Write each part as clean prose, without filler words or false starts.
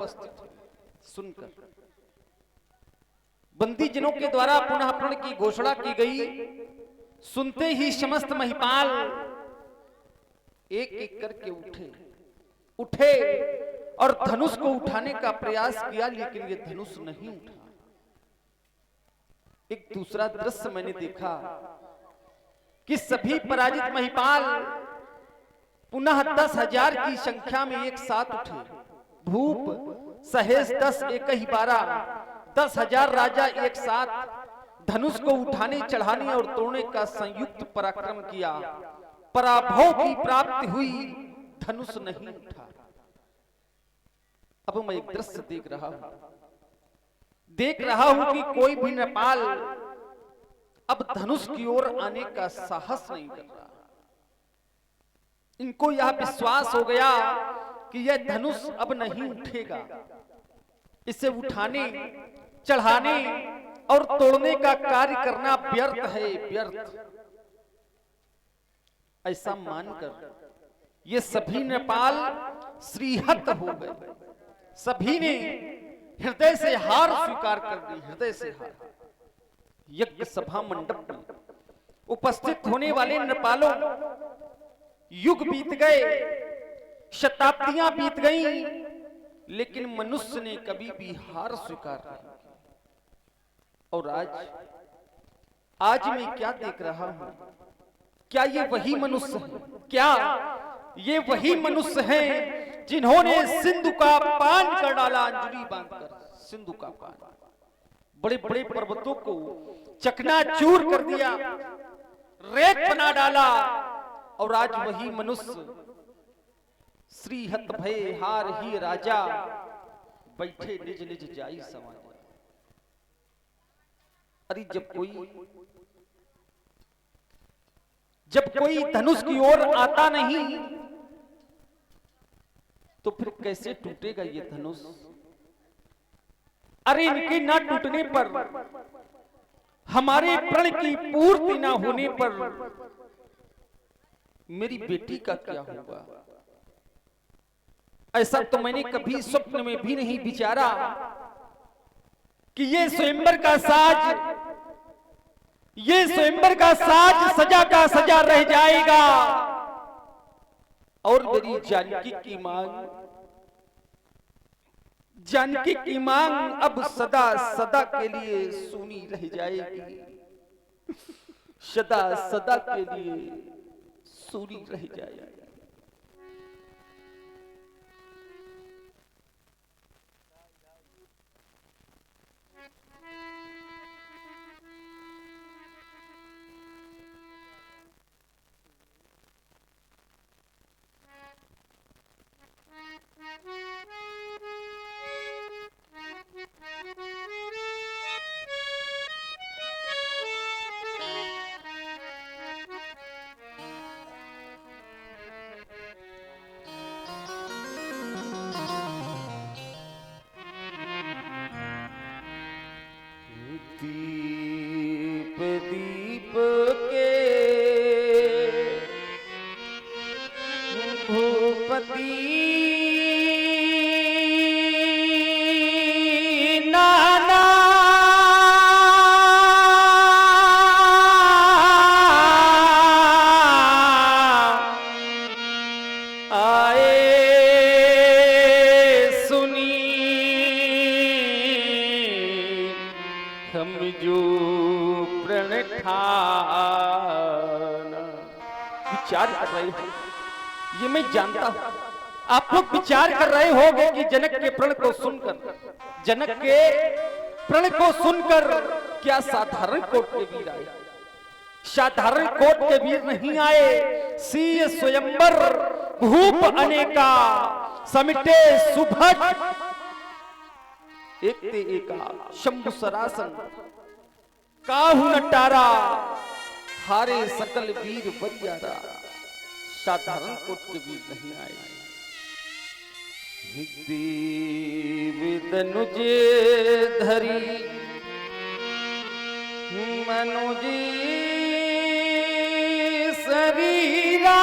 उपस्थित सुनकर बंदी जनों के द्वारा पुनः प्रण की घोषणा की गई। सुनते ही समस्त महिपाल एक एक करके उठे और धनुष को उठाने का प्रयास किया, लेकिन ये धनुष नहीं उठा। एक दूसरा दृश्य मैंने देखा कि सभी पराजित महिपाल पुनः 10,000 की संख्या में एक साथ उठे। भूप सहेज 10 एक ही 12 10,000 राजा एक साथ धनुष को उठाने चढ़ाने और तोड़ने का संयुक्त पराक्रम किया। पराभव की प्राप्ति हुई, धनुष नहीं उठा। अब मैं एक दृश्य देख रहा हूं कि कोई भी नेपाल अब धनुष की ओर आने का साहस नहीं कर रहा। इनको यह विश्वास हो गया कि यह धनुष अब नहीं उठेगा। इसे उठाने चढ़ाने और तोड़ने का कार्य करना व्यर्थ है, व्यर्थ। ऐसा मानकर ये सभी नेपाल श्रीहत हो गए। सभी ने हृदय से हार स्वीकार कर दी, हृदय से हार। यज्ञ सभा मंडप में उपस्थित होने वाले नेपालों, युग बीत गए, शताब्दियां बीत गईं, लेकिन मनुष्य ने कभी भी हार स्वीकार नहीं की। और आज मैं क्या देख रहा हूं? क्या ये वही मनुष्य है? क्या ये वही मनुष्य हैं जिन्होंने सिंधु का पान कर डाला? अंजलि बांधकर सिंधु का पान, बड़े बड़े पर्वतों को चकनाचूर कर दिया, रेत बना डाला। और आज वही मनुष्य श्रीहत भय हार ही राजा बैठे निज निज जाई समाज। अरे जब कोई धनुष की ओर आता नहीं तो फिर कैसे टूटेगा ये धनुष? अरे इनके ना टूटने पर, हमारे प्रण की पूर्ति ना होने पर मेरी बेटी का क्या होगा? ऐसा तो मैंने कभी स्वप्न में भी नहीं विचारा कि ये स्वयंवर का साज सजा का सजा रह जाएगा और मेरी जानकी की मांग अब सदा सदा के लिए सुनी रह जाएगी, सदा सदा के लिए सुनी रह जाएगी। दीप के भूपति नाना आए सुनी हम जो विचार कर रहे हो, ये मैं जानता हूं। आप लोग विचार कर रहे होंगे कि जनक के प्रण को सुनकर क्या साधारण कोट के वीर आए? साधारण कोट के वीर नहीं आए। सीय स्वयंवर भूप अनेका समिटे सुभट एक ते एका शंभु सरासन काहू नटारा हारे सकल वीर बरियारा। साधारण कोट के वीर नहीं आए। धनुजे धरी मनुजी शरीरा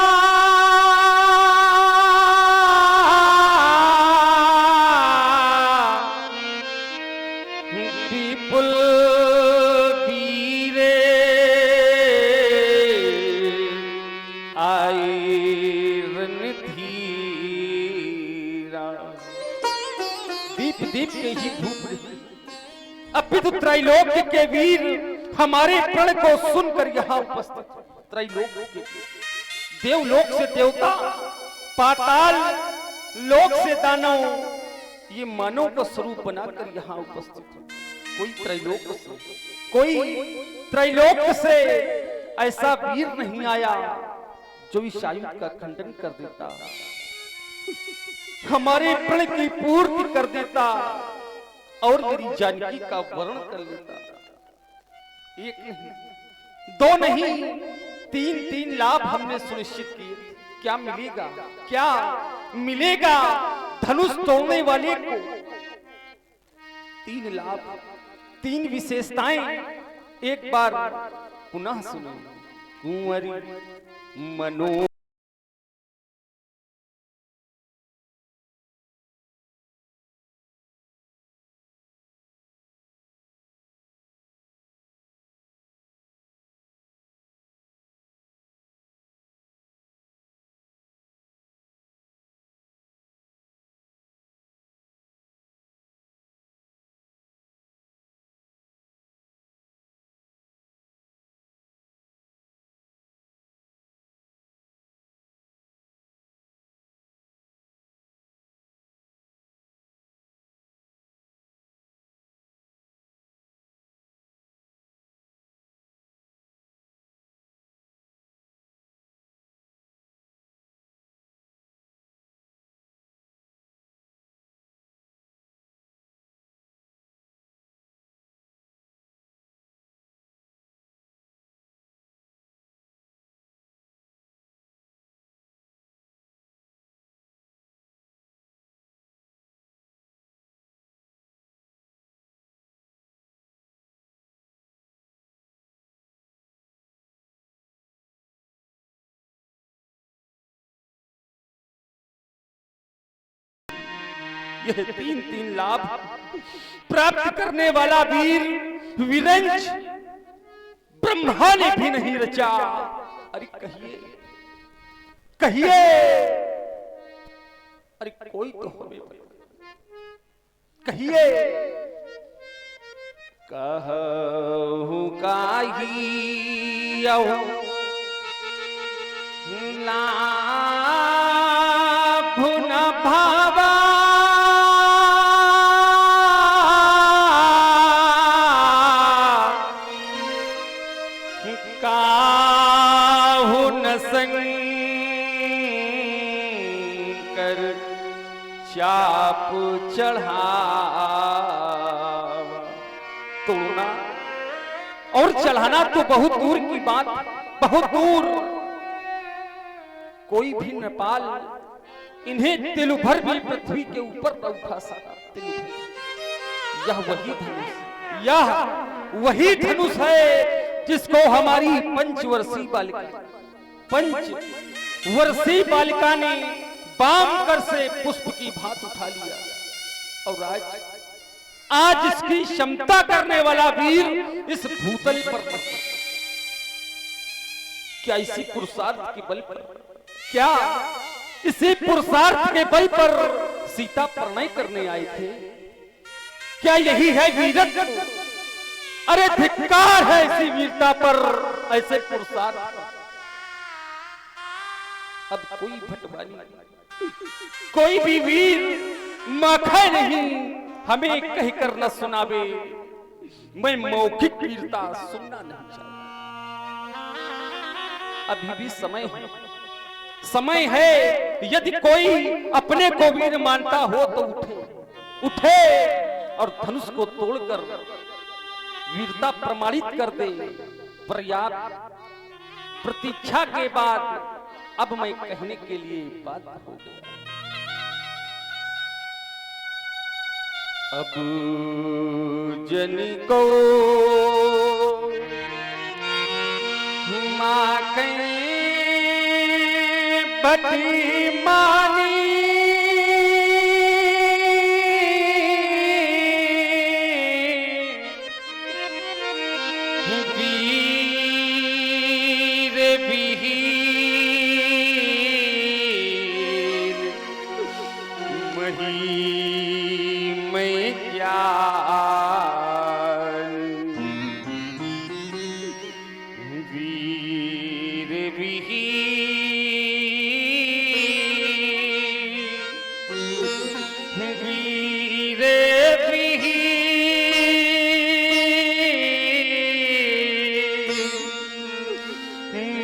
दीप दीप के ही धूप रही। अपितु त्रैलोक्य के वीर हमारे प्रण को सुनकर यहाँ उपस्थित। त्रैलोक्य के देवलोक से देवता, पाताल लोक से दानव, ये मानव का स्वरूप बनाकर यहाँ उपस्थित है। कोई त्रैलोक से ऐसा वीर नहीं आया जो इस आयुध का खंडन कर देता, हमारे प्रण की पूर्ति कर देता और मेरी जानकी का वर्ण कर लेता। एक नहीं, दो नहीं, तीन लाभ हमने सुनिश्चित किए। क्या मिलेगा? क्या मिलेगा धनुष तोड़ने वाले को? 3 लाभ, 3 विशेषताएं एक बार पुनः सुनो। कुंवरी मनो यह 3 लाभ प्राप्त करने वाला वीर वीरंज ब्रह्मा ने भी नहीं रचा। अरे कहिए कहिए, अरे कोई तो हमें कहिए। कहूं काही लाभ न भावा, चाप चढ़ावा। तोड़ना और चढ़ाना तो बहुत दूर की बात, बहुत दूर। कोई भी नेपाल इन्हें तिल भर भी पृथ्वी के ऊपर न उठा सका। यह वही धनुष है जिसको हमारी पंचवर्षीय बालिका ने बाम कर से पुष्प की भांति उठा लिया। और आज इसकी क्षमता करने वाला वीर इस भूतल पर क्या इसी पुरुषार्थ के बल पर, क्या इसी पुरुषार्थ के बल पर सीता प्रणय करने आए थे? क्या यही है वीरत्व? अरे धिक्कार है इसी वीरता पर, ऐसे पुरुषार्थ। अब कोई भटवाली, कोई भी वीर माखा नहीं हमें कहकर न सुनावे। मैं मौखिक वीरता सुनना नहीं चाहता। अभी भी समय है। यदि कोई अपने को वीर मानता हो तो उठे और धनुष को तोड़कर वीरता प्रमाणित कर दे। पर्याप्त प्रतीक्षा के बाद अब मैं कहने के लिए बात हो गया। अब जनी को मां बटी मानी, ज्ञान वीर विहीन वीर विहीन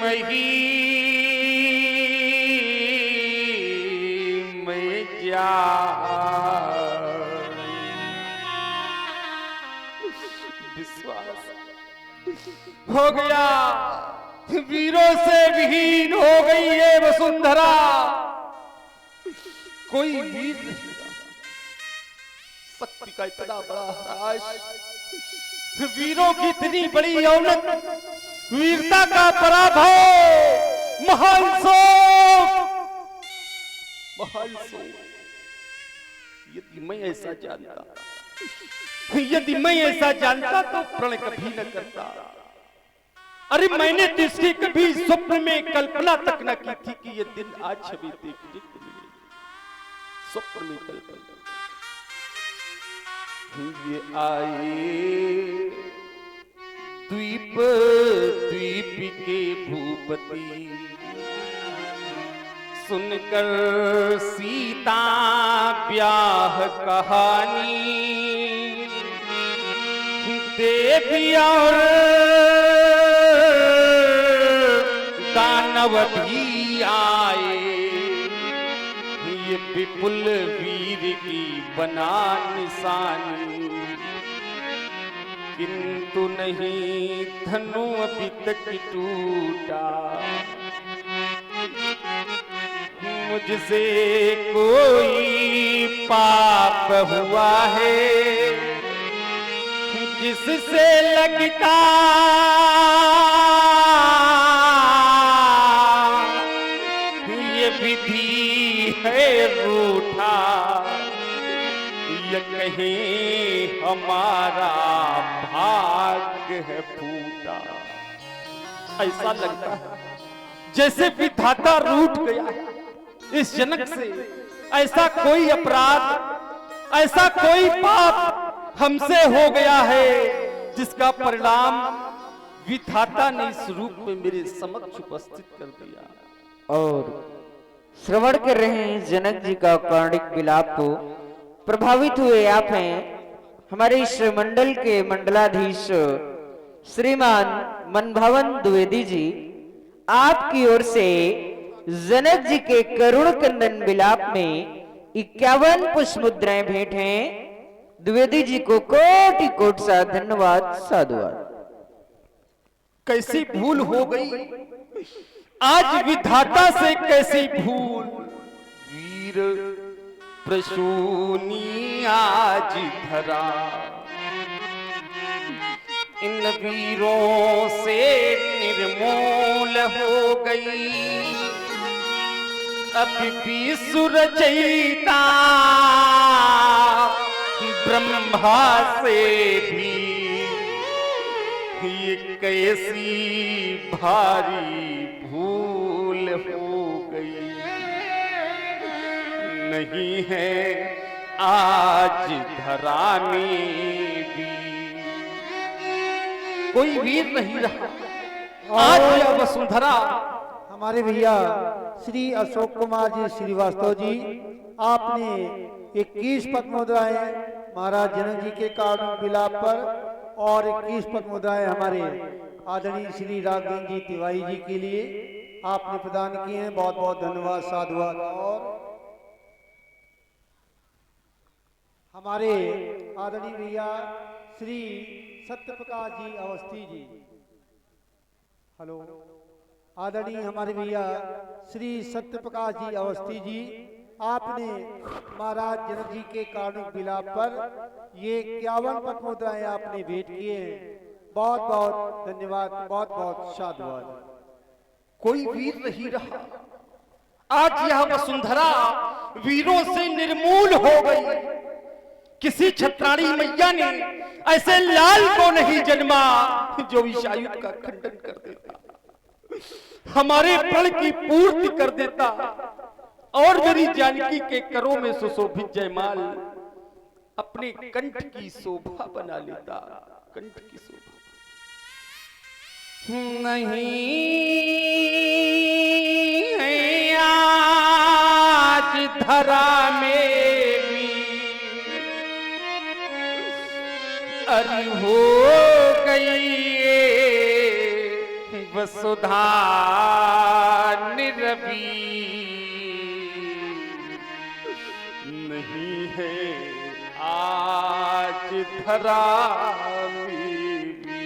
मही मैं विश्वास हो गया, वीरों से विहीन हो गई है वसुंधरा, कोई वीर नहीं रहा। शक्ति का इतना बड़ा ह्रास, वीरों की इतनी बड़ी औनत, वीरता का पराभव, महान शोक, महान शोक। यदि मैं ऐसा जानता, यदि मैं ऐसा जानता तो प्रण कभी न करता। अरे मैंने तो इसकी कभी स्वप्न में कल्पना तक न की थी कि ये दिन आज छवि देखने को मिले, स्वप्न में कल्पना। ये आए द्वीप द्वीप के भूपति, सुनकर सीता ब्याह कहानी, देवी और दानव भी आए, ये विपुल वीर की बना निशानी, किंतु नहीं धनु अभी तक टूटा, मुझसे कोई पाप हुआ है, जिससे लगता ये विधि है रूठा, ये कहीं हमारा भाग्य है फूटा। ऐसा लगता है जैसे विधाता रूठ गया है इस जनक से, ऐसा कोई अपराध, ऐसा कोई पाप हमसे हो गया है जिसका परिणाम विधाता ने इस रूप में मेरे समक्ष उपस्थित कर दिया। और श्रवण कर रहे हैं जनक जी का कार्णिक विलाप को। प्रभावित हुए आप हैं हमारे इस मंडल के मंडलाधीश श्रीमान मनभावन द्विवेदी जी। आपकी ओर से जनक जी के करुण कंदन विलाप में 51 पुष्प मुद्राएं भेंट हैं। द्विवेदी जी को कोटि कोटि सा धन्यवाद, साधुवाद। कैसी भूल हो गई आज विधाता से, कैसी भूल। वीर प्रसूनी आज धरा, इन वीरों से निर्मूल हो गई, अब भी सुरचयिता ब्रह्मा से भी ये कैसी भारी भूल हो गई। नहीं है आज धरा में भी कोई वीर नहीं रहा। आज यह वसुंधरा हमारे भैया श्री अशोक कुमार जी श्रीवास्तव जी, आपने 21 पद्ममुद्राएं महाराज जनक जी के कार्णिक विलाप पर और 21 पद्ममुद्राएं हमारे आदरणीय श्री राघवेंद्र जी तिवारी जी के लिए आपने प्रदान किए हैं। बहुत बहुत धन्यवाद, साधुवाद। और हमारे आदरणीय भैया श्री सत्यप्रकाश जी अवस्थी जी, हेलो, आदरणीय हमारे भैया श्री सत्यप्रकाश जी अवस्थी जी, आपने महाराज जनक जी के कार्णिक विलाप पर ये 51 पद्ममुद्राएं आपने भेंट किए हैं। बहुत बहुत धन्यवाद, बहुत बहुत साधुवाद। कोई वीर नहीं रहा। आज यह वसुंधरा वीरों से निर्मूल हो गई। किसी छत्राणी मैया ने ऐसे लाल को नहीं जन्मा जो विषायुध का खंडन कर देता, हमारे प्रण की पूर्ति कर देता और मेरी जानकी के करों में सुशोभित जयमाल अपने कंठ की शोभा बना लेता, कंठ की शोभा। नहीं है आज धरा में भी, अरे हो गई वसुधा निरवी, नहीं है आज धरा में भी।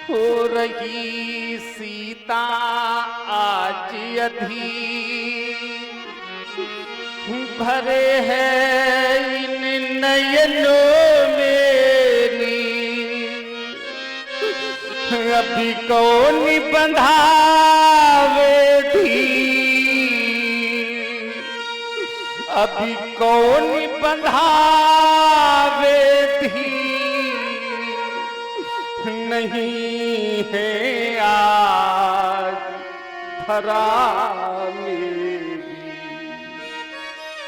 हो रही सीता आज अधीर, भरे हैं इन नयनों मेरी, अभी कौन बंधावे धीर, अभी कौन बंधावे धीर, नहीं है आज धरा में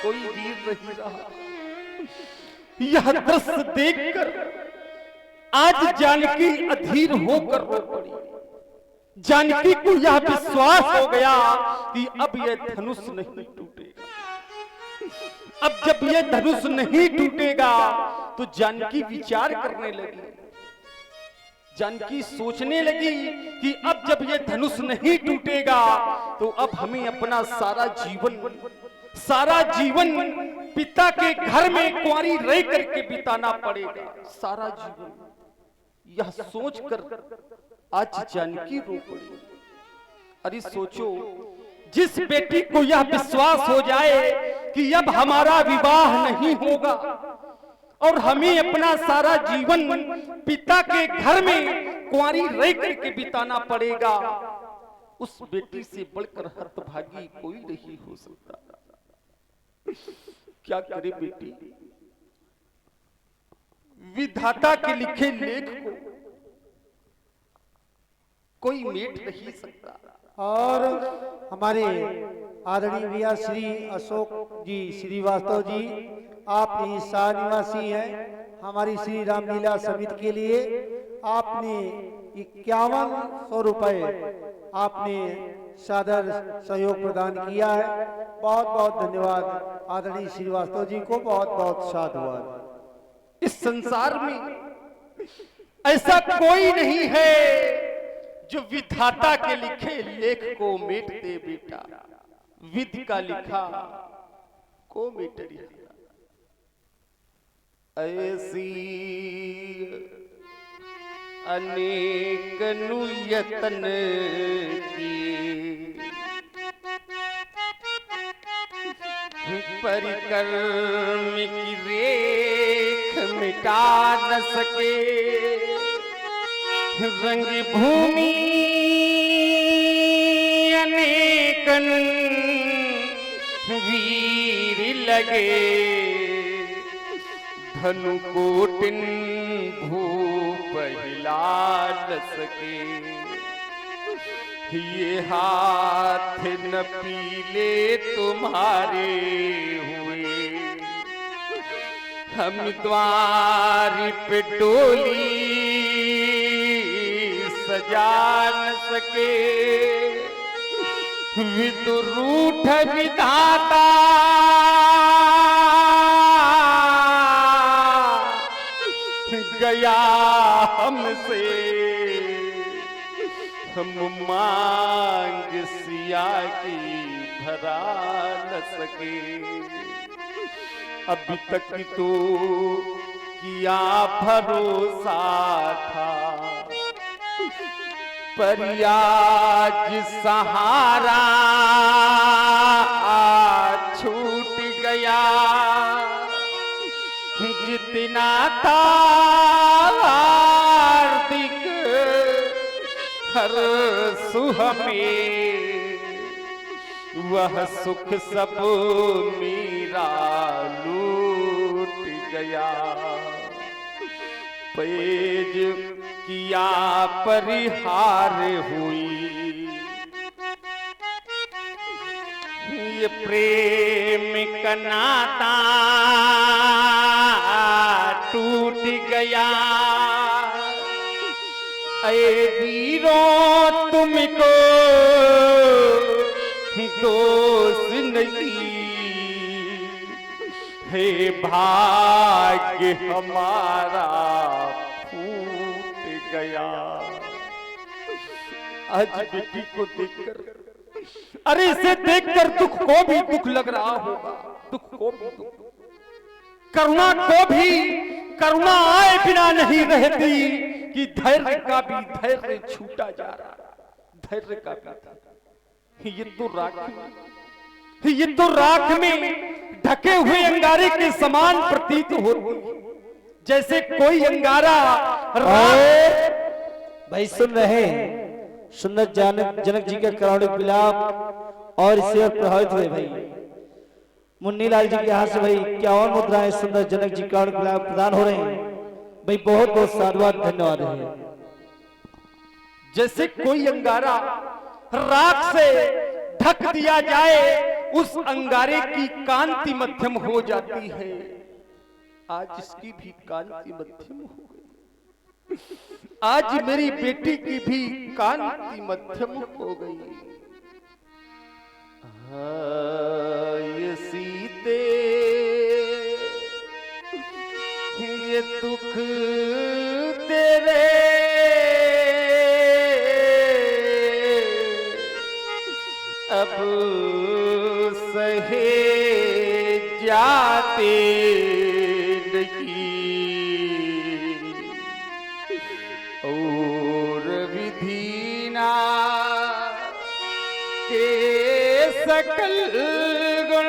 कोई वीर नहीं रहा। यह दृश्य देखकर आज जानकी अधीर होकर रो पड़ी। जानकी को यह विश्वास हो गया कि अब यह धनुष नहीं टूटेगा। अब जब यह धनुष नहीं टूटेगा तो जानकी विचार करने लगी, जानकी सोचने लगी कि अब जब यह धनुष नहीं टूटेगा तो अब हमें अपना सारा जीवन पिता के घर में कुंवारी रह करके बिताना पड़ेगा, सारा जीवन। यह सोचकर आज जानकी रो पड़ी। अरे सोचो, जिस बेटी को यह विश्वास हो जाए कि अब हमारा विवाह नहीं होगा और हमें अपना सारा जीवन पिता के घर में कुंवारी रह करके बिताना पड़ेगा, उस बेटी से बढ़कर हतभागी कोई नहीं हो सकता। क्या करे बेटी, विधाता के लिखे लेख को कोई मेट नहीं सकता। और हमारे आदरणीय भैया श्री अशोक जी श्रीवास्तव जी, आप शाह निवासी हैं। हमारी श्री रामलीला समिति के लिए आपने 5100 रुपए आपने सादर सहयोग प्रदान किया है। बहुत बहुत धन्यवाद आदरणीय श्रीवास्तव जी को, बहुत बहुत साधुवाद। इस संसार में ऐसा कोई नहीं है जो विधाता के लिखे लेख को मेट दे बेटा, विधि का लिखा को मेट दिया। ऐसी अनेक यतन किए, परिकर्म की रेख मिटा न सके, रंग भूमि अनेकन वीर लगे, धनु कोटिन भूप हिला न सके। ये हाथ न पीले तुम्हारे हुए, हम द्वार पे डोली सजा न सके। विदुरूठ विधाता गया हमसे, हम मांग सिया की भरा न सके। अभी तक तो किया भरोसा था, पर आज सहारा छूट गया। जितना था हार्दिक हर सुख में, वह सुख सब मेरा लूट गया। पेज किया परिहार हुई, ये प्रेम का नाता टूट गया, अये वीरों तुमको दोष नहीं, हे भाग्य हमारा फूट गया। आज बेटी को देखकर, अरे इसे देखकर दुख को भी दुख लग रहा होगा, दुख को भी दुख, करुणा को भी करुणा आए बिना नहीं रहती कि धैर्य का भी धैर्य छूटा जा रहा, धैर्य का भी। ये तो राख में ढके हुए अंगारे के समान प्रतीत होती, जैसे कोई अंगारा भाई सुन रहे हैं सुंदर जनक जी का करुणिक विलाप और इससे प्रभावित हुए भाई मुन्नी लाल जी के यहाँ से भाई 51 मुद्राएं सुंदर जनक जी का करुणिक विलाप प्रदान हो रहे हैं भाई, बहुत बहुत साधुवाद धन्यवाद है। जैसे कोई अंगारा राख से ढक दिया जाए, उस अंगारे की कांति मध्यम हो जाती है, आज इसकी भी कांति मध्यम हो गई। आज मेरी बेटी की भी कांति मध्यम हो गई। ये सीते ये दुख तेरे अब सहे जाते नहीं, और विधीना के सकल गुण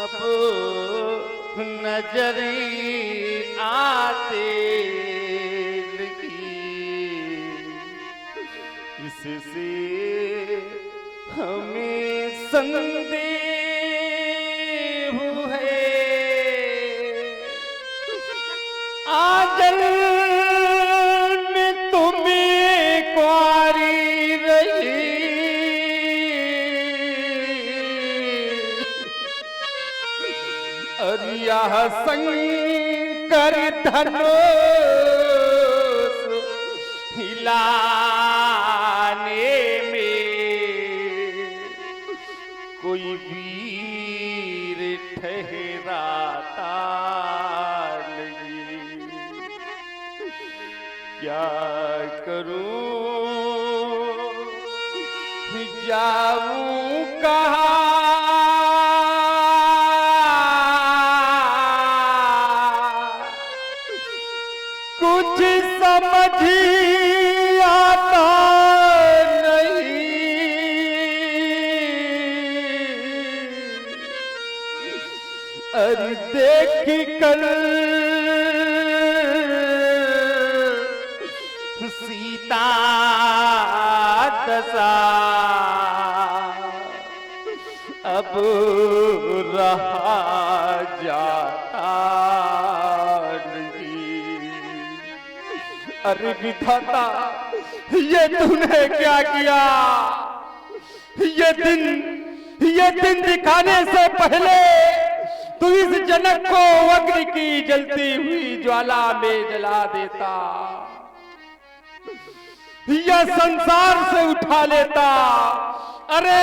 अब नजरी आते इससे हमें संदेह है, आजल में तुम्हें कुंवारी रही, और यह शंकर धनुष हिलाने में कोई वीर ठहराता नहीं। क्या करूं जाऊं कहाँ, कुछ समझ आता नहीं, अरे देख कर सीता दशा अब रहा जाता नहीं। अरे विधाता ये तूने क्या किया, ये दिन दिखाने से पहले तू इस जनक को अग्नि की जलती हुई ज्वाला में जला देता, यह संसार से उठा लेता, अरे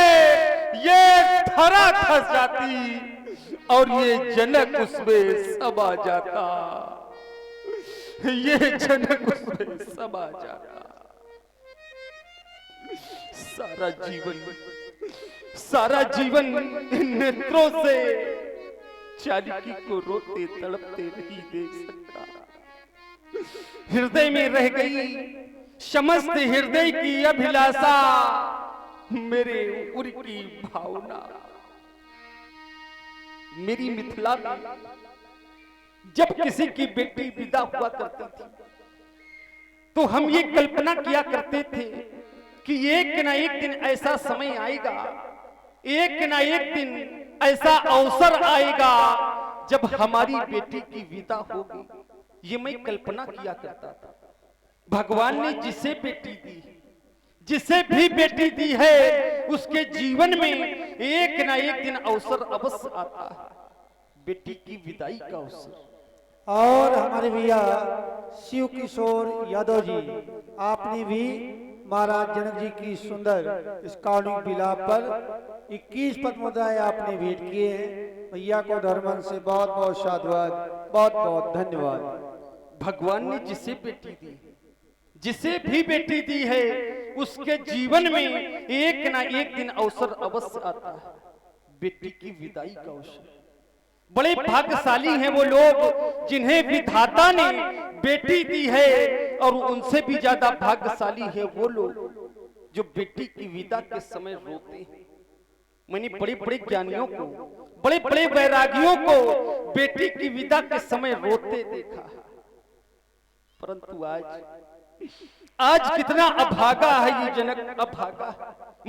ये धरा खस जाती और ये जनक उसमें समा जाता, ये जनक उसमें समा जाता। सारा जीवन इन नेत्रों से चालिकी को रोते तड़पते नहीं देख सकता, हृदय में रह गई समस्त हृदय की अभिलाषा, मेरे उर की भावना। मेरी मिथिला में जब किसी की बेटी विदा हुआ करती थी तो हम ये कल्पना किया करते थे कि एक न एक दिन ऐसा समय आएगा, एक न एक दिन ऐसा अवसर आएगा जब हमारी बेटी की विदा होगी। ये मैं कल्पना किया करता था। भगवान ने जिसे बेटी दी जिसे भी बेटी दी है उसके जीवन में एक ना एक दिन अवसर अवश्य आता है, बेटी की विदाई का अवसर। और हमारे भैया शिव किशोर यादव जी, आपने भी महाराज जनक जी की सुंदर इस कारुणिक विलाप पर 21 पद मुद्राएं आपने भेंट किए हैं। भैया को धर्मन से बहुत बहुत साधुवाद, बहुत बहुत धन्यवाद। भगवान ने जिसे बेटी दी, जिसे भी बेटी दी है उसके जीवन में एक ना एक दिन अवसर अवश्य आता है, बेटी की विदाई का अवसर। बड़े भाग्यशाली हैं वो लोग जिन्हें विधाता ने बेटी दी है, और उनसे भी ज्यादा भाग्यशाली है वो लोग जो बेटी की विदा के समय रोते हैं। मैंने बड़े बड़े ज्ञानियों को, बड़े बड़े वैरागियों को बेटी की विदा के समय रोते देखा है, परंतु आज कितना अभागा है ये जनक, अभागा।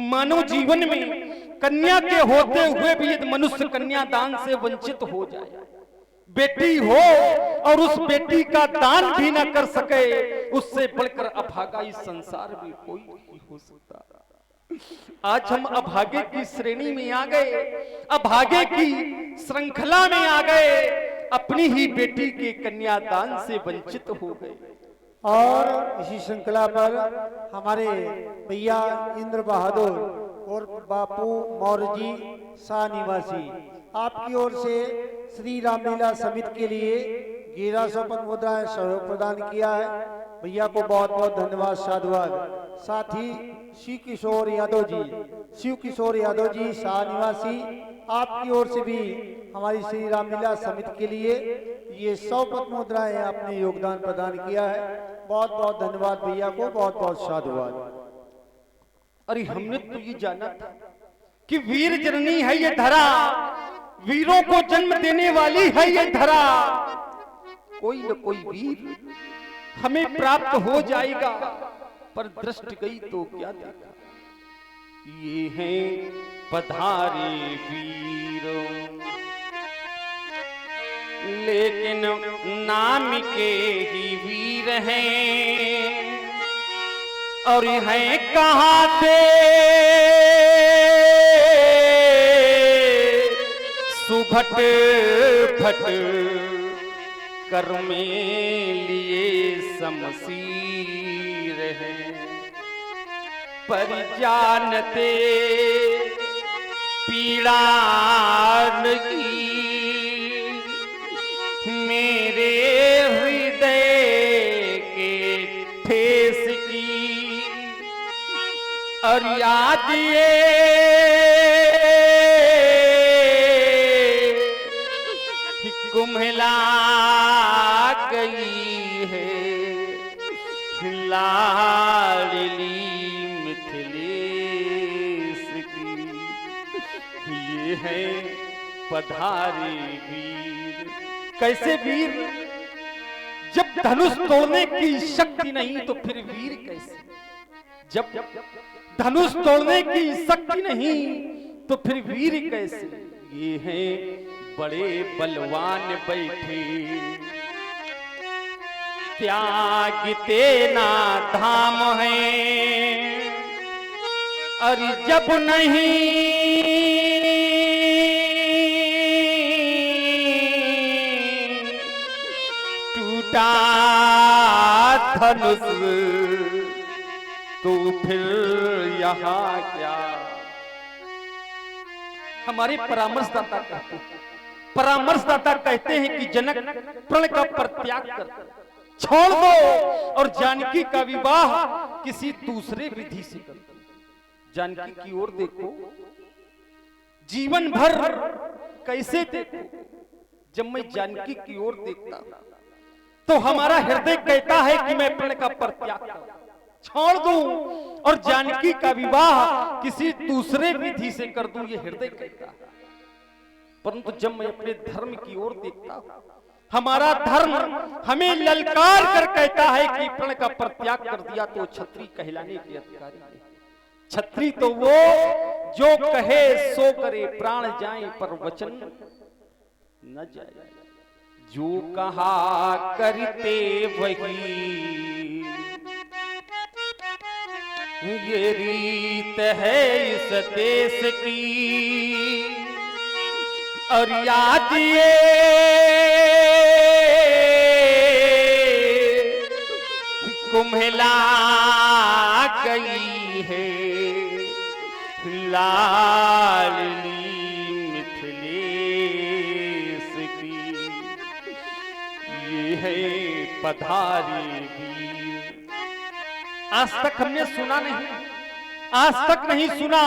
मानव जीवन में कन्या के होते हुए भी यदि मनुष्य कन्यादान से वंचित हो जाए, बेटी हो और उस बेटी का दान भी न कर सके, उससे बढ़कर अभागा इस संसार में कोई नहीं हो सकता। आज हम अभागे की श्रेणी में आ गए, अभागे की श्रृंखला में आ गए, अपनी ही बेटी के कन्यादान से वंचित हो गए। और इसी श्रृंखला पर हमारे भैया इंद्र बहादुर और बापू मौर्य जी शाह निवासी, आपकी ओर से श्री रामलीला समिति के लिए 1100 पद मुद्राएं सहयोग प्रदान किया है। भैया को बहुत बहुत धन्यवाद, साधुवाद। साथ ही शिव किशोर यादव जी शाह निवासी, आपकी ओर से भी हमारी श्री रामलीला समिति के लिए ये 100 पद मुद्राएं आपने योगदान प्रदान किया है। बहुत बहुत धन्यवाद भैया को, बहुत बहुत साधुवाद। अरे हमने तो ये जाना था कि वीर जननी है ये धरा, वीरों को जन्म देने वाली है ये धरा, कोई न कोई वीर हमें प्राप्त हो जाएगा, पर दृष्टि गई तो क्या देखा। ये हैं पधारे वीरों, लेकिन नाम के ही वीर हैं, और हैं कहां से सुभट भट कर में लिए शमशीर है, पर जानते पीड़ा नहीं मेरे हृदय के ठेस की, और आज ये कुम्हला गई है लाडली मिथिलेश की। ये है पधारे वीर। कैसे वीर? जब धनुष तोड़ने की शक्ति नहीं तो फिर वीर कैसे? जब धनुष तोड़ने की शक्ति नहीं तो फिर वीर कैसे? ये हैं बड़े बलवान बैठे, त्यागते ना धाम है, और जब नहीं टूटा धनुष तो फिर यहाँ क्या। हमारे परामर्शदाता कहते हैं कि जनक प्रण का परित्याग कर छोड़ दो और जानकी का विवाह किसी दूसरे विधि से कर दो। जानकी की ओर देखो, जीवन भर कैसे देखो। जब मैं जानकी की ओर देखता तो हमारा हृदय कहता है कि मैं प्रण का परित्याग करूं, छोड़ दूं और जानकी का विवाह किसी दूसरे विधि से कर दूं, ये हृदय कहता है। परंतु जब मैं अपने धर्म की ओर देखता हूं, हमारा धर्म हमें ललकार कर कहता है कि प्रण का परित्याग कर दिया तो क्षत्रिय कहलाने के अधिकारी नहीं। क्षत्रिय तो वो जो कहे सो करे, प्राण जाए पर वचन न जाए। जो कहा करते वही ये रीत है इस देश की और याद ये कुम्हला गई है लाडली मिथिलेश की। ये है पधारी वीर। आज तक हमने सुना नहीं, आज तक नहीं सुना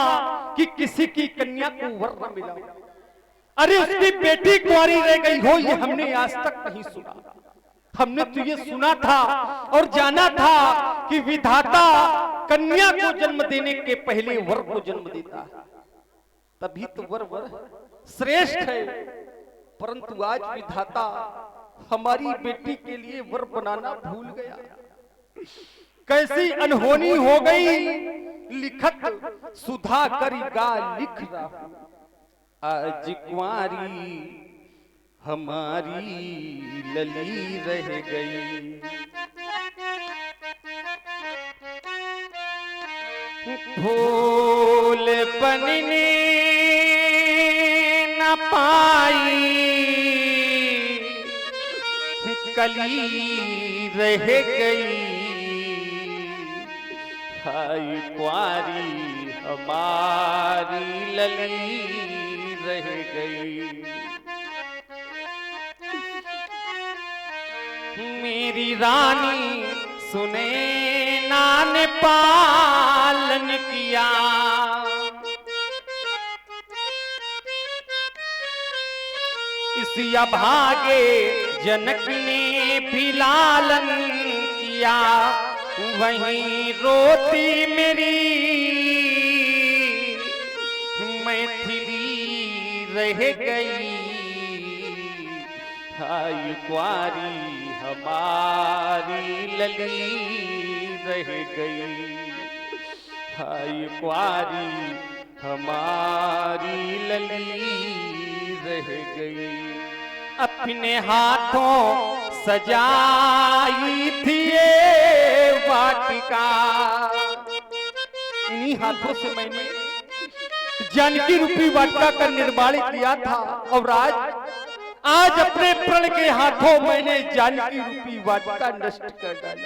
कि किसी की कन्या को वर न मिला, अरे उसकी बेटी कुंवारी रह गई हो, ये हमने आज तक नहीं सुना। हमने तो ये सुना था और जाना था कि विधाता कन्या को जन्म देने के पहले वर को जन्म देता है, तभी तो वर श्रेष्ठ है। परंतु आज विधाता हमारी बेटी के लिए वर बनाना भूल गया। कैसी अनहोनी हो गई, लिखत सुधा करिगा लिख रहा, आज कुंवारी हमारी लली रह गई। फूल बनने न पाई कली रह गई, हाय कुंवारी हमारी लली रह गई। मेरी रानी सुने नान पालन किया, इस अभागे जनक ने भी लालन किया, वहीं रोती मेरी मैथिली रह गई, हाय कुंवारी हमारी लली रह गई, हाय कुंवारी हमारी लली रह गई। अपने हाथों सजाई थी ये वाटिका, इन्हीं हाथों से मैंने जानकी रूपी वाटिका का निर्माण किया था और आज अपने प्रण के हाथों मैंने जानकी रूपी वाटिका नष्ट कर डाली।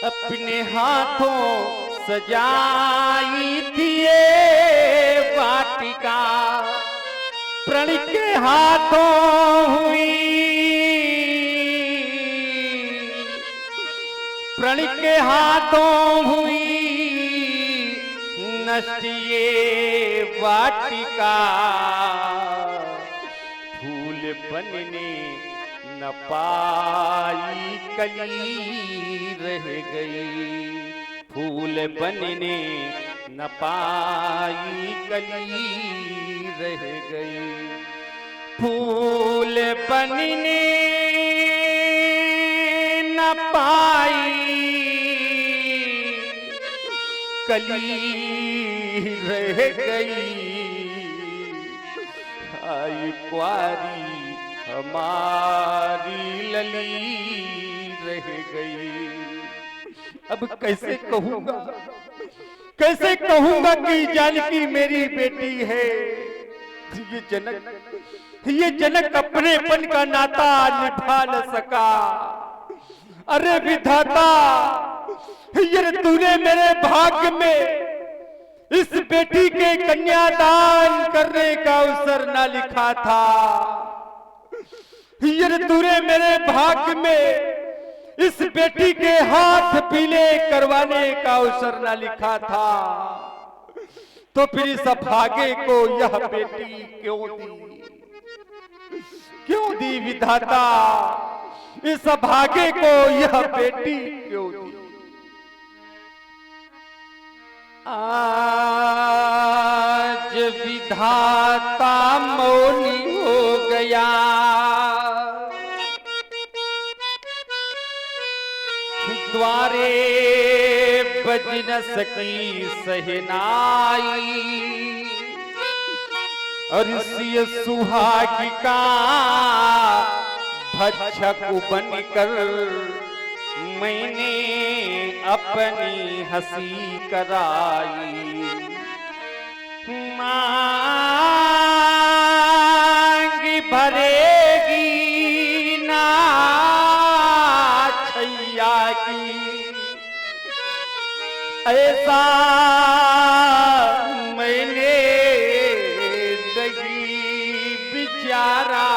अपने हाथों सजाई थी ये वाटिका, प्रण के हाथों हुई, प्रण के हाथों हुई नष्ट ये वाटिका, फूल बनने न पाई कली रह गई, फूल बनने न पाई कली रह गई, फूल बनने न पाई कली रह गई, हाय कुंवारी हमारी लली रह गई। अब कैसे कहूंगा कि जानकी मेरी बेटी है। ये जनक अपनेपन का नाता निभा न सका। अरे विधाता, ये तूने मेरे भाग्य में इस बेटी के कन्यादान करने का अवसर ना लिखा था। ये तूने मेरे भाग्य में इस बेटी के हाथ पीले करवाने का अवसर ना लिखा था, तो फिर इस भागे को यह बेटी क्यों दी विधाता? इस भागे को यह बेटी क्यों दी? आज विधाता मौनी हो गया, द्वारे बज न सकी सहनाई, और इसी सुहागी का भक्षक बनकर मैंने अपनी हंसी कराई, मांग भरेगी ना छैया की, ऐसा मैंने नहीं विचारा,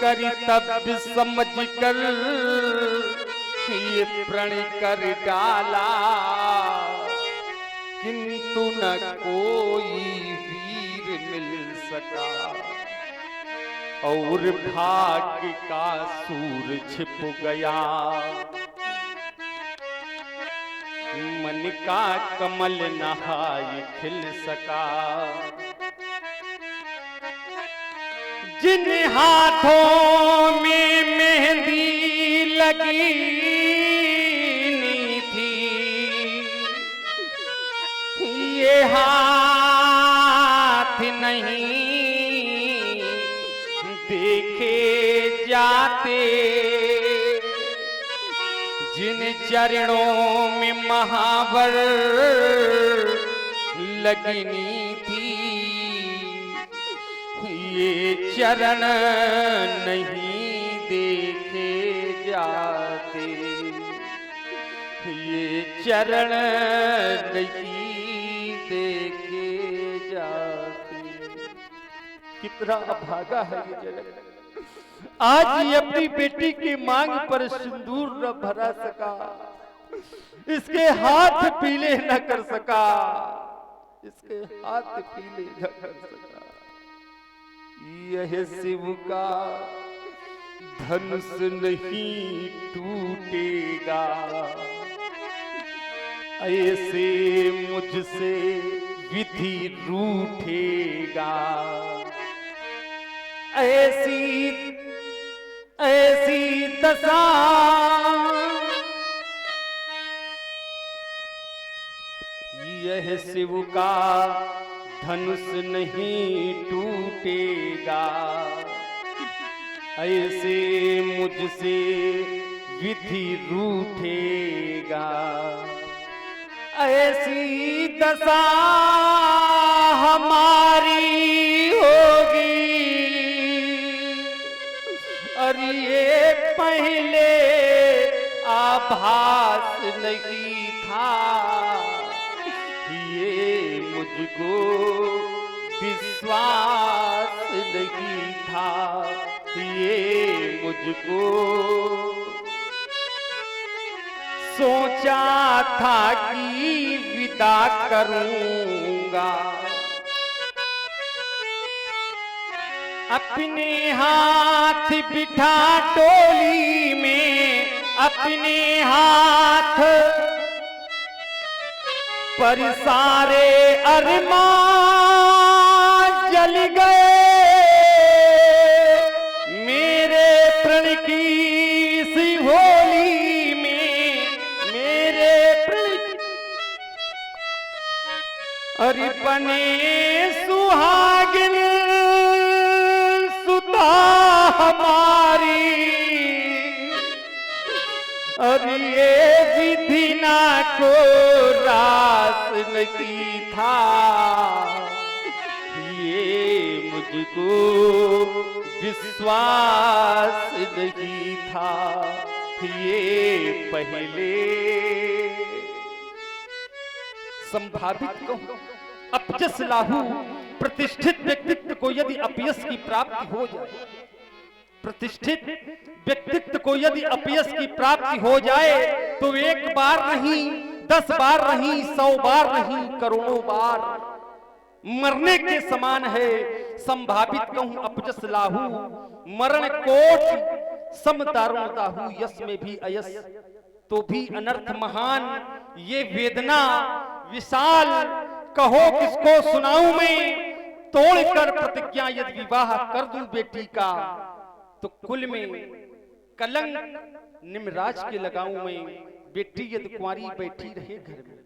करी तब समझ कर ये प्रण कर डाला, किंतु न कोई वीर मिल सका, और भाग्य का सूर छिप गया, मन का कमल नहाय खिल सका। जिन हाथों में मेहंदी लगी थी, ये हाथ नहीं देखे जाते, जिन चरणों में महावर लगनी थी, ये चरण नहीं देखे जाते, ये चरण नहीं देखे जाते। कितना अभागा है ये जगत, आज ये अपनी बेटी की मांग पर सिंदूर न भरा सका, इसके हाथ पीले न कर सका, इसके हाथ पीले न कर सका। यह शिव का धनुष नहीं टूटेगा, ऐसे मुझसे विधि रूठेगा, ऐसी ऐसी दशा यह शिव का धनुष नहीं टूटेगा, ऐसे मुझसे विधि रूठेगा, ऐसी दशा हमारी होगी, अरे ये पहले आभास नहीं था, ये मुझको विश्वास नहीं था, ये मुझको सोचा था कि विदा करूंगा, अपने हाथ बिठा डोली में, अपने हाथ पर सारे अरमान जल गए, मेरे प्रण की सी होली में, मेरे प्रण अरे बने सुहागिन सुता हमारी, अरे ये विधि ना को रास नहीं था, ये मुझको विश्वास नहीं था, ये पहले संभावित को अपयश लाहू प्रतिष्ठित व्यक्तित्व को यदि अपयश की प्राप्ति हो जाए, प्रतिष्ठित व्यक्तित्व को यदि अपयश की प्राप्ति हो जाए तो एक बार नहीं, 10 बार नहीं, 100 बार नहीं, करोड़ों बार मरने के समान है। संभावित कहूं अपयश लाहू, मरण कोट समदारुण दाहू, यश में भी अयश तो भी अनर्थ महान, ये वेदना विशाल कहो किसको सुनाऊं मैं, तोड़कर प्रतिज्ञा यदि विवाह कर दूं बेटी का, तो कुल में कलंक निमराज के लगाऊं मैं, बेटी यदि कुंवारी बैठी रहे घर में।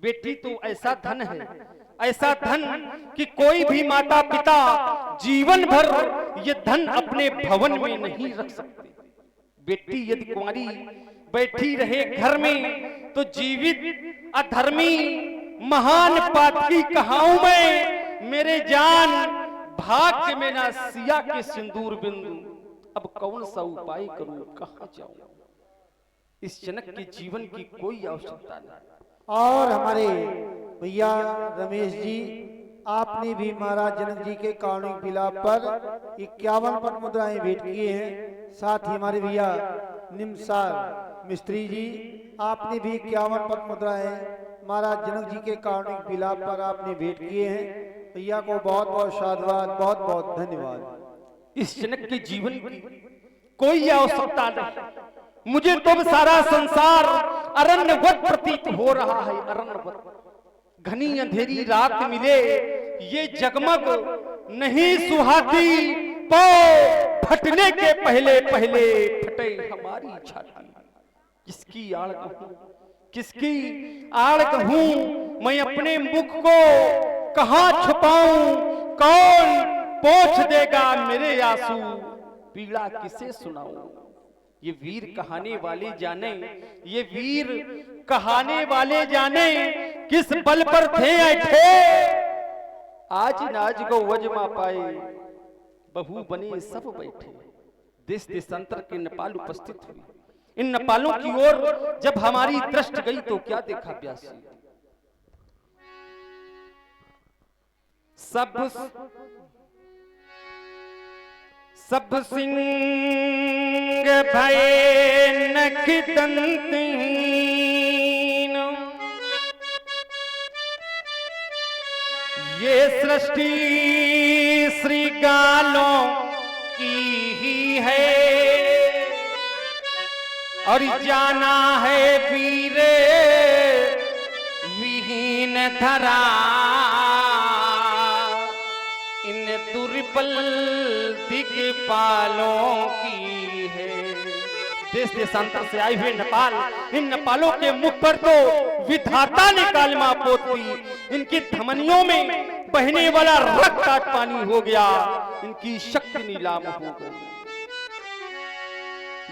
बेटी तो ऐसा धन है, ऐसा धन कि कोई भी माता पिता जीवन भर ये धन अपने भवन में नहीं रख सकते। बेटी यदि कुंवारी बैठी रहे घर में तो जीवित अधर्मी महान पातकी कहाऊं मैं, मेरे जान भाग्य में ना सिया के सिंदूर बिंदु, अब कौन सा उपाय करूं, कहां जाऊं। इस जनक के जीवन की कोई आवश्यकता नहीं। और हमारे भैया रमेश जी, आपने भी महाराज जनक जी के कारुणिक विलाप पर 51 पट मुद्राएं भेंट किए हैं। साथ ही हमारे भैया निमसार मिस्त्री जी, आपने भी 51 पट मुद्राएं महाराज जनक जी के कारुणिक विलाप पर आपने भेंट किए हैं। भैया को बहुत बहुत साधुवाद, बहुत बहुत धन्यवाद। इस जनक के जीवन की कोई आवश्यकता नहीं। मुझे तो सारा संसार अरण्यवत प्रतीत हो रहा है, अरण्यवत। घनी अंधेरी रात मिले, ये जगमग नहीं सुहाती, पांव फटने के पहले पहले फटे हमारी छाती। किसकी आड़ कहूं, किसकी आड़ कहूं, मैं अपने मुख को कहां छुपाऊं, कौन पोंछ देगा मेरे आंसू, पीड़ा किसे सुनाऊं। ये वीर कहाने वाले जाने, ये वीर कहाने वाले जाने, किस बल पर थे ऐठे, आज नाज को वजमा पाए, बहू बने सब बैठे। देश देशांतर के नेपाल उपस्थित हुए। इन नेपालों की ओर जब हमारी दृष्टि गई तो क्या देखा प्यासी, सब सिंह भय नख दंतहीन, ये सृष्टि श्री गालों की ही है, और जाना है वीर विहीन धरा, इन दुर्बल दिग्पालों की है। देश देशांतर से आए हुए नेपाल, इन नेपालों के मुख पर तो विधाता ने कालिमा पोत दी। इनकी धमनियों में बहने वाला रक्त आज पानी हो गया, इनकी शक्ति नीलाम हो गई।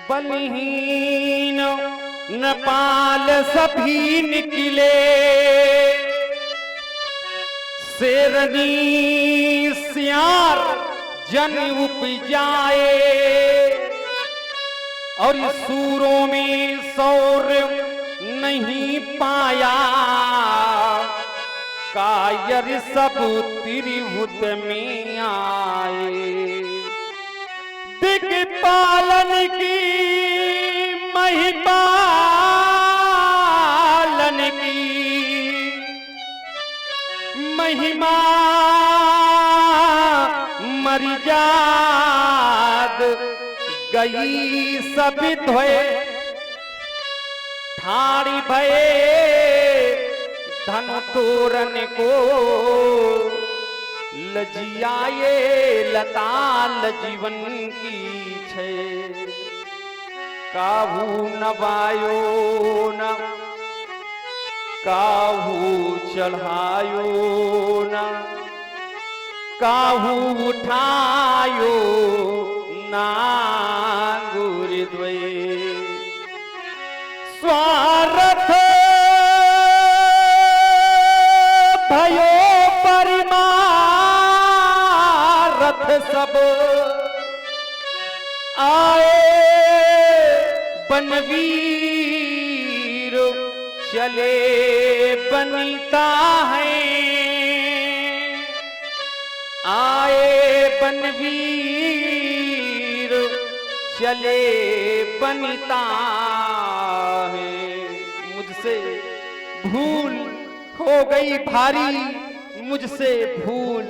बलहीन नेपाल सभी निकले, शेरनी सियार जन उपजाए, और सूरों में शौर्य नहीं पाया, कायर सब त्रिभुत में आए। दिग्पालन की महिपालन की महिमा मर्याद गई सब धोए, ठाड़ी भये धन तोरन को, लजियाए लताल जीवन की छे। काहू नवायो न काहू चढ़ायो न, काहू उठायो नांगुर द्वय। स्वार्थ भयो परिमारथ सब, आए बनवीर चले बनीता है, आए बनवीर चले बनीता है। मुझसे भूल हो गई भारी, मुझसे भूल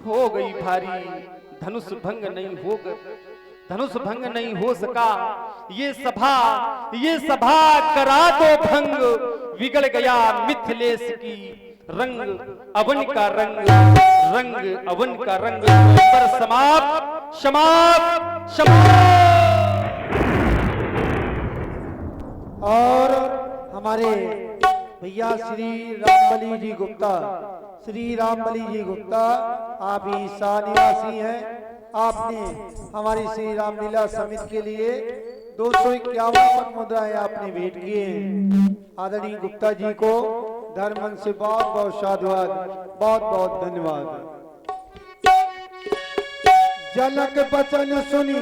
हो गई भारी, धनुष भंग नहीं होगा, धनुष भंग नहीं हो सका। ये सभा करा दो भंग, बिगड़ गया मिथिलेश की रंग अवन का रंग, रंग अवन का रंग पर समाप्त समाप्त समाप्त। और हमारे भैया श्री रामबली जी गुप्ता, श्री रामबली जी गुप्ता, आप ईसा निवासी हैं। आपने हमारी श्री रामलीला समिति के लिए 251 मुद्राएं आपने भेंट किए हैं। आदरणीय गुप्ता जी को धर्मन से बहुत बहुत साधुवाद, बहुत बहुत धन्यवाद। जनक बचन सुनी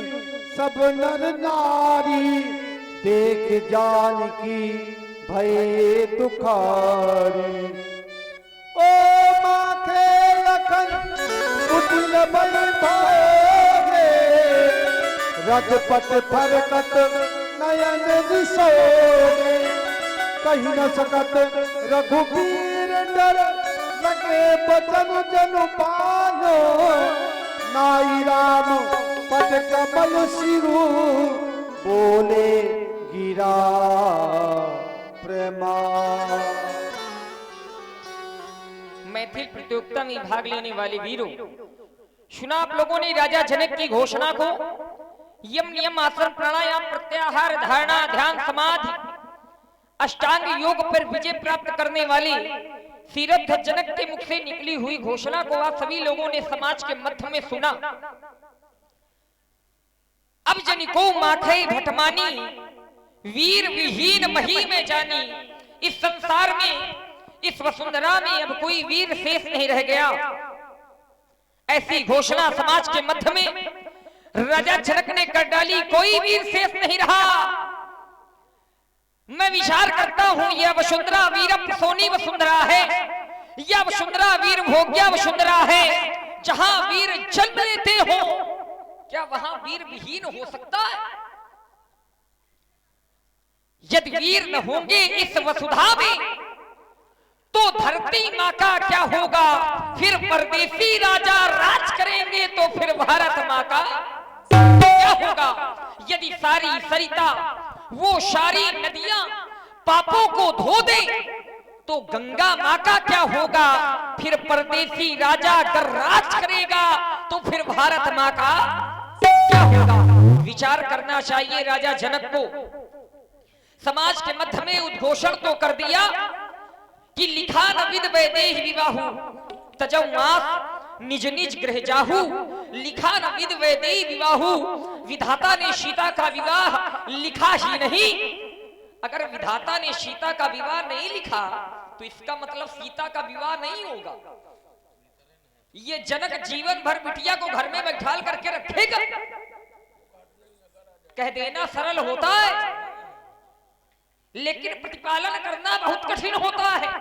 सब नर नारी, देख जानकी भय दुखारी। ओ माखे लखन कुटिल बल भागे, रजपट फरकत नयन दिसोगे। कहीं न सकत रघुवीर डर, लगे बचन जनु पालो। नाई राम पद कमल सिरु, बोले गिरा प्रेमा। मैथिल प्रतियोगिता में भाग लेने वाले वीरों, सुना आप लोगों ने राजा जनक की घोषणा को। यम नियम आसन प्राणायाम प्रत्याहार धारणा ध्यान समाधि अष्टांग योग पर विजय प्राप्त करने वाले सीरथ जनक के मुख से निकली हुई घोषणा को आप सभी लोगों ने समाज के मध्य में सुना। अब जनिको माखई भटमानी, वीर विहीन मही में जानी। इस संसार में, इस वसुंधरा में अब कोई वीर शेष नहीं रह गया। ऐसी घोषणा समाज के मध्य में राजा जनक ने कर डाली, कोई वीर शेष नहीं रहा। मैं विचार करता हूं यह वसुंधरा वीर सोनी वसुंधरा है, यह वसुंधरा वीर भोग्या वसुंधरा है। जहां वीर जन्म लेते हो, क्या वहां वीर विहीन हो सकता है? यदि वीर न होंगे इस वसुधा में, तो धरती मां का क्या होगा? फिर परदेसी राजा राज करेंगे तो फिर भारत मां का क्या होगा? यदि सारी सरिता, वो सारी नदियां पापों को धो दे, तो गंगा मां का क्या होगा? फिर परदेसी राजा अगर राज करेगा तो फिर भारत मां का क्या होगा? विचार करना चाहिए राजा जनक को। समाज के मध्य में उद्घोषण तो कर दिया कि लिखा न विद वैदेह विवाहु, तजौ मास निज निज गृह जाहु। लिखा न विद वैदेह विवाहु, विधाता ने सीता का विवाह लिखा ही नहीं। अगर विधाता ने सीता का विवाह नहीं लिखा तो इसका मतलब सीता का विवाह नहीं होगा। ये जनक जीवन भर बिटिया को घर में बैठाल करके रखेगा? कह देना सरल होता है, लेकिन प्रतिपालन करना बहुत कठिन होता है।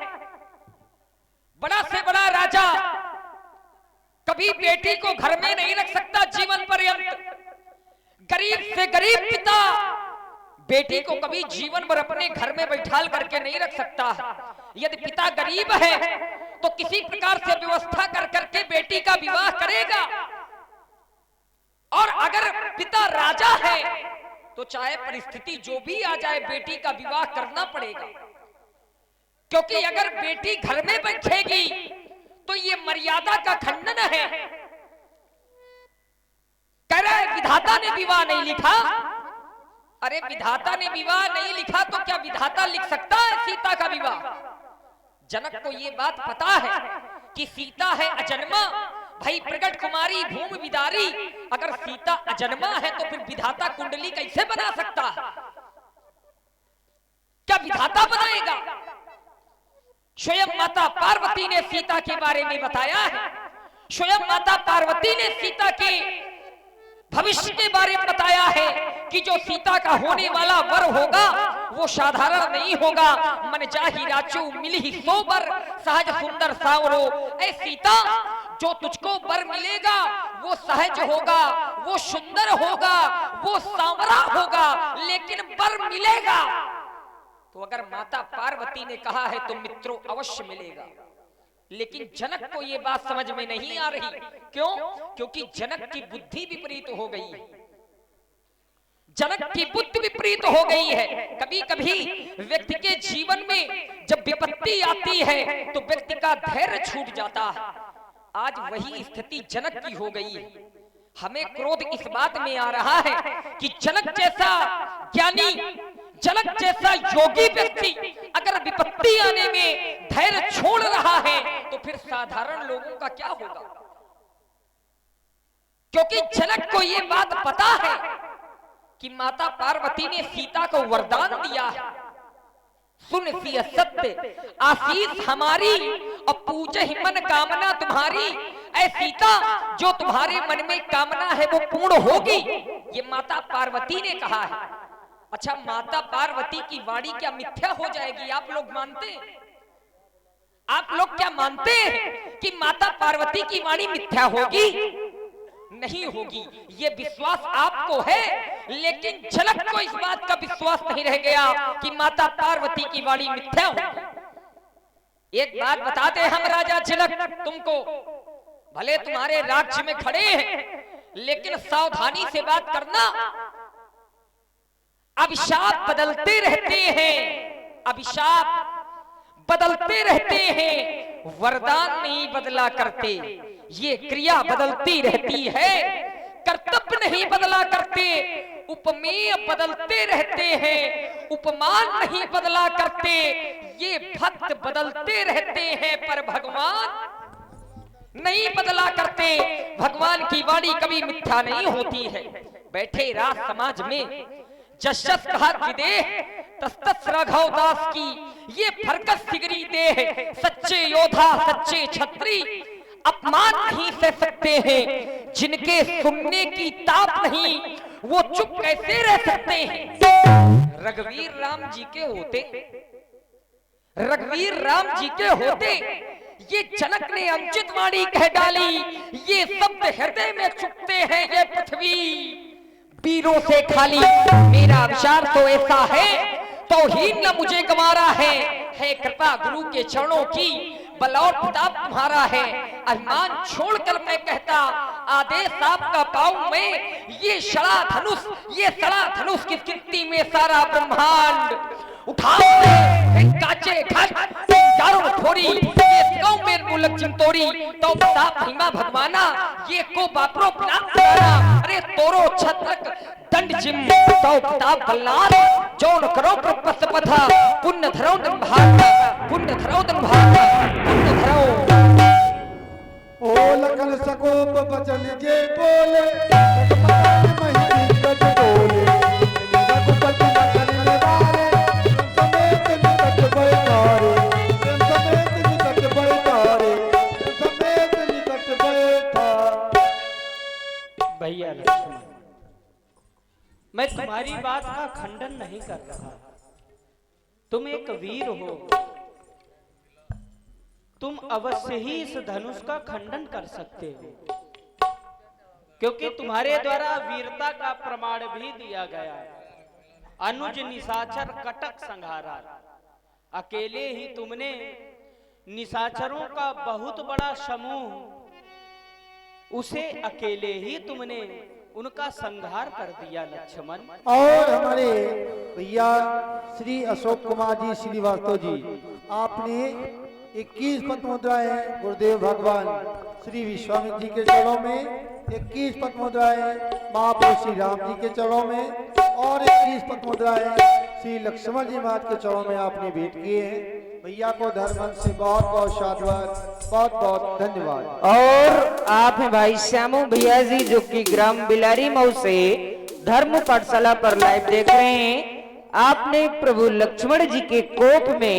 बड़ा से बड़ा राजा कभी बेटी को घर में नहीं रख सकता जीवन पर्यंत। गरीब से गरीब पिता बेटी को कभी जीवन भर अपने घर में बैठाल करके नहीं रख सकता। यदि पिता गरीब है तो किसी प्रकार से व्यवस्था कर करके बेटी का विवाह करेगा, और अगर पिता राजा है तो चाहे परिस्थिति जो भी आ जाए बेटी का विवाह करना पड़ेगा। क्योंकि अगर बेटी घर में बैठेगी तो ये मर्यादा का खंडन है। कह रहा है विधाता ने विवाह नहीं लिखा। अरे विधाता ने विवाह नहीं लिखा तो क्या विधाता लिख सकता है सीता का विवाह? जनक को ये बात पता है कि सीता है अजन्मा, भाई प्रगट कुमारी भूमि विदारी। अगर सीता अजन्मा है तो फिर विधाता कुंडली कैसे बना सकता है? क्या विधाता बनाएगा? स्वयं माता पार्वती ने सीता के बारे में बताया है। स्वयं माता पार्वती ने सीता के भविष्य के बारे में बताया है कि जो सीता का होने वाला वर होगा वो साधारण नहीं होगा। मन जाहि राचू मिली सो वर, सहज सुंदर सावरो। ऐ सीता, जो तुझको वर मिलेगा वो सहज होगा, वो सुंदर होगा, वो सांवरा होगा, लेकिन वर मिलेगा तो अगर माता पार्वती ने कहा है तो मित्रों अवश्य मिलेगा। लेकिन जनक को ये बात समझ में नहीं आ रही। क्यों? क्योंकि जनक की बुद्धि विपरीत हो गई है। जनक की बुद्धि विपरीत हो गई है। कभी कभी व्यक्ति के जीवन में जब विपत्ति आती है तो व्यक्ति का धैर्य छूट जाता है। आज वही स्थिति जनक की हो गई है। हमें क्रोध इस बात में आ रहा है कि जनक जैसा ज्ञानी, जनक जैसा योगी व्यक्ति अगर विपत्ति आने में धैर्य छोड़ रहा है तो फिर साधारण लोगों का क्या होगा? क्योंकि जनक को ये बात पता है कि माता पार्वती ने सीता को वरदान दिया है, सुन सिय सत्य आशीष हमारी और पूजे ही मन कामना तुम्हारी। ऐ सीता, जो तुम्हारे मन में कामना है वो पूर्ण होगी, ये माता पार्वती ने कहा है। अच्छा, माता पार्वती की वाणी क्या मिथ्या हो जाएगी? आप लोग मानते हैं? आप लोग क्या मानते हैं कि माता पार्वती की वाणी मिथ्या होगी? नहीं होगी। ये विश्वास आपको है, लेकिन जनक को इस बात का विश्वास नहीं रह गया कि माता पार्वती की वाणी मिथ्या होगी। एक बात बताते हम राजा जनक तुमको, भले तुम्हारे राज्य में खड़े हैं, लेकिन सावधानी से बात करना। अभिशाप बदलते रहते हैं, अभिशाप बदलते रहते हैं, वरदान नहीं बदला करते। ये क्रिया बदलती रहती है, कर्तव्य नहीं बदला करते। उपमेय बदलते रहते हैं, उपमान नहीं बदला करते। ये भक्त बदलते रहते हैं, पर भगवान नहीं बदला करते। भगवान की वाणी कभी मिथ्या नहीं होती है। बैठे राज समाज में जस जस कहा कि देह तस तस राघव दास की, ये फरकस सिगरी देह। सच्चे योद्धा सच्चे छत्री अपमान नहीं सह सकते हैं। जिनके सुनने की ताप नहीं, वो चुप कैसे रह सकते हैं? रघुवीर राम जी के होते, रघुवीर राम जी के होते ये जनक ने अनुचित वाणी कह डाली। ये शब्द हृदय में चुभते हैं, ये पृथ्वी वीरों से खाली। मेरा विचार तो ऐसा है, तौहीन न मुझे गंवारा है कृपा गुरु के चरणों की, बलौर प्रताप तुम्हारा है। अभिमान छोड़कर मैं कहता, आदेश आपका पाऊं मैं। ये सड़ा धनुष, ये सड़ा धनुष की कीर्ति में सारा ब्रह्मांड उठाओ काचे घट चारों थोड़ी, ये कौ मेर मुलक चिंतोरी। तो प्रताप भीमा भगवाना, ये को बापरो प्राप्त कराना। अरे तोरो छत्रक दंड जिम तो प्रताप बल्लार, जौन करो प्रपस पथा। पुण्य धरो दन भाग, पुण्य धरो दन भाग, पुण्य धरो। ओ लखन सकोप बचन जे बोले, महिती कट बोले। रघुपति लखन निवारे, समेत निकट बैठारे। समेत निकट बैठारे, समेत निकट बैठा। भैया लक्ष्मण, मैं तुम्हारी बात का खंडन नहीं कर रहा। तुम एक वीर हो, तुम अवश्य ही इस धनुष का खंडन कर सकते हो, क्योंकि तुम्हारे द्वारा वीरता का प्रमाण भी दिया गया है। अनुज निशाचर कटक संहारा, अकेले ही तुमने निशाचरों का बहुत बड़ा समूह, उसे अकेले ही तुमने उनका संहार कर दिया लक्ष्मण। और हमारे भैया श्री अशोक कुमार जी श्रीवास्तव जी, आपने 21 पद मुद्राएं गुरुदेव भगवान श्री विश्वामित्र जी के चरणों में, 21 पद मुद्राएं महापुरुष श्री राम जी के चरणों में, और 21 पद मुद्राएं श्री लक्ष्मण जी महाराज के चरणों में आपने भेंट किए हैं। भैया को धर्मन से बहुत बहुत साधुवाद, बहुत बहुत धन्यवाद। और आप हैं भाई श्यामू भैया जी, जो कि ग्राम बिलारी मऊ से धर्म पाठशाला पर लाइव देख रहे हैं। आपने प्रभु लक्ष्मण जी के कोप में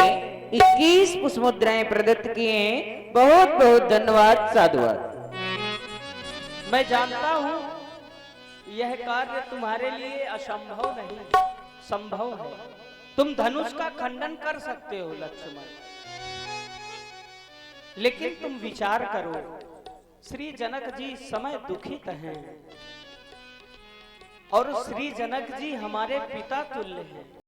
21 पुष्पमुद्राएं प्रदत्त किए हैं। बहुत बहुत धन्यवाद, साधुवाद। मैं जानता हूं यह कार्य तुम्हारे लिए असंभव नहीं, संभव है। तुम धनुष का खंडन कर सकते हो लक्ष्मण, लेकिन तुम विचार करो, श्री जनक जी समय दुखित हैं और श्री जनक जी हमारे पिता तुल्य हैं।